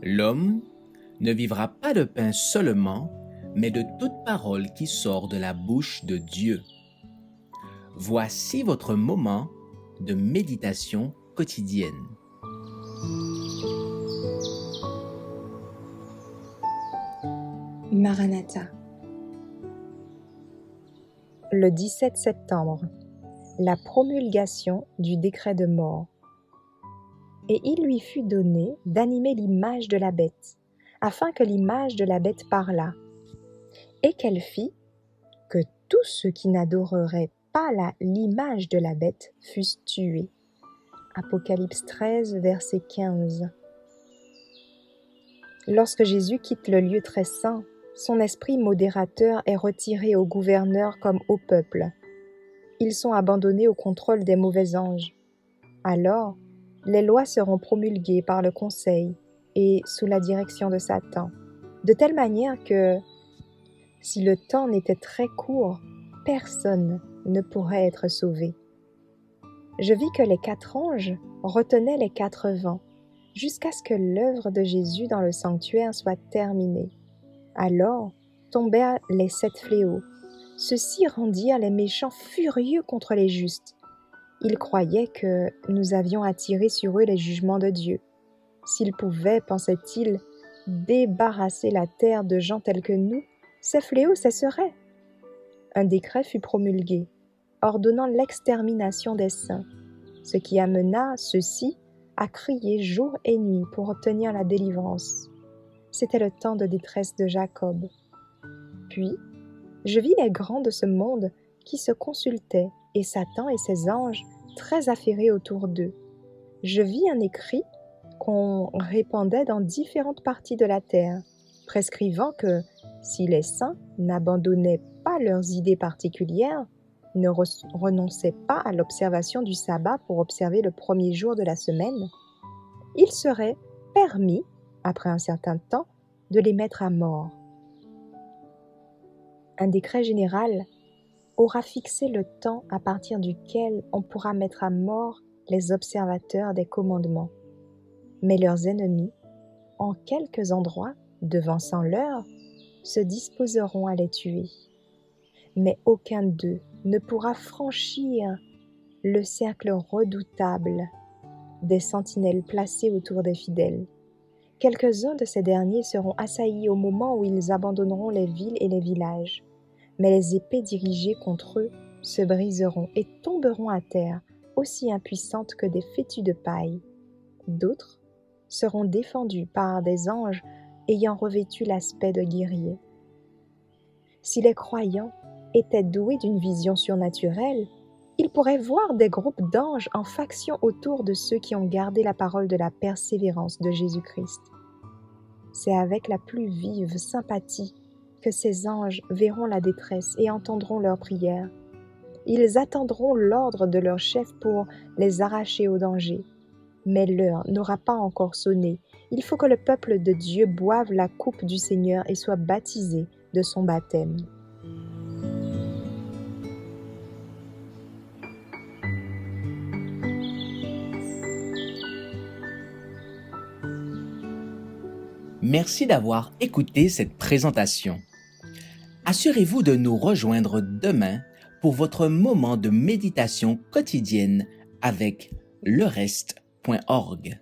L'homme ne vivra pas de pain seulement, mais de toute parole qui sort de la bouche de Dieu. Voici votre moment de méditation quotidienne. Maranatha. Le 17 septembre, la promulgation du décret de mort. Et il lui fut donné d'animer l'image de la bête, afin que l'image de la bête parlât, et qu'elle fit que tous ceux qui n'adoreraient pas l'image de la bête fussent tués. Apocalypse 13, verset 15. Lorsque Jésus quitte le lieu très saint, son esprit modérateur est retiré aux gouverneurs comme au peuple. Ils sont abandonnés au contrôle des mauvais anges. Alors, les lois seront promulguées par le Conseil et sous la direction de Satan, de telle manière que, si le temps n'était très court, personne ne pourrait être sauvé. Je vis que les 4 anges retenaient les 4 vents, jusqu'à ce que l'œuvre de Jésus dans le sanctuaire soit terminée. Alors tombèrent les 7 fléaux. Ceux-ci rendirent les méchants furieux contre les justes. Ils croyaient que nous avions attiré sur eux les jugements de Dieu. S'ils pouvaient, pensaient-ils, débarrasser la terre de gens tels que nous, ces fléaux cesseraient. Un décret fut promulgué, ordonnant l'extermination des saints, ce qui amena ceux-ci à crier jour et nuit pour obtenir la délivrance. C'était le temps de détresse de Jacob. Puis, je vis les grands de ce monde qui se consultaient, et Satan et ses anges très affairés autour d'eux. Je vis un écrit qu'on répandait dans différentes parties de la terre, prescrivant que si les saints n'abandonnaient pas leurs idées particulières, ne renonçaient pas à l'observation du sabbat pour observer le premier jour de la semaine, il serait permis, après un certain temps, de les mettre à mort. Un décret général aura fixé le temps à partir duquel on pourra mettre à mort les observateurs des commandements. Mais leurs ennemis, en quelques endroits, devançant l'heure, se disposeront à les tuer. Mais aucun d'eux ne pourra franchir le cercle redoutable des sentinelles placées autour des fidèles. Quelques-uns de ces derniers seront assaillis au moment où ils abandonneront les villes et les villages. Mais les épées dirigées contre eux se briseront et tomberont à terre, aussi impuissantes que des fétus de paille. D'autres seront défendus par des anges ayant revêtu l'aspect de guerriers. Si les croyants étaient doués d'une vision surnaturelle, ils pourraient voir des groupes d'anges en faction autour de ceux qui ont gardé la parole de la persévérance de Jésus-Christ. C'est avec la plus vive sympathie que ces anges verront la détresse et entendront leurs prières. Ils attendront l'ordre de leur chef pour les arracher au danger. Mais l'heure n'aura pas encore sonné. Il faut que le peuple de Dieu boive la coupe du Seigneur et soit baptisé de son baptême. Merci d'avoir écouté cette présentation. Assurez-vous de nous rejoindre demain pour votre moment de méditation quotidienne avec lereste.org.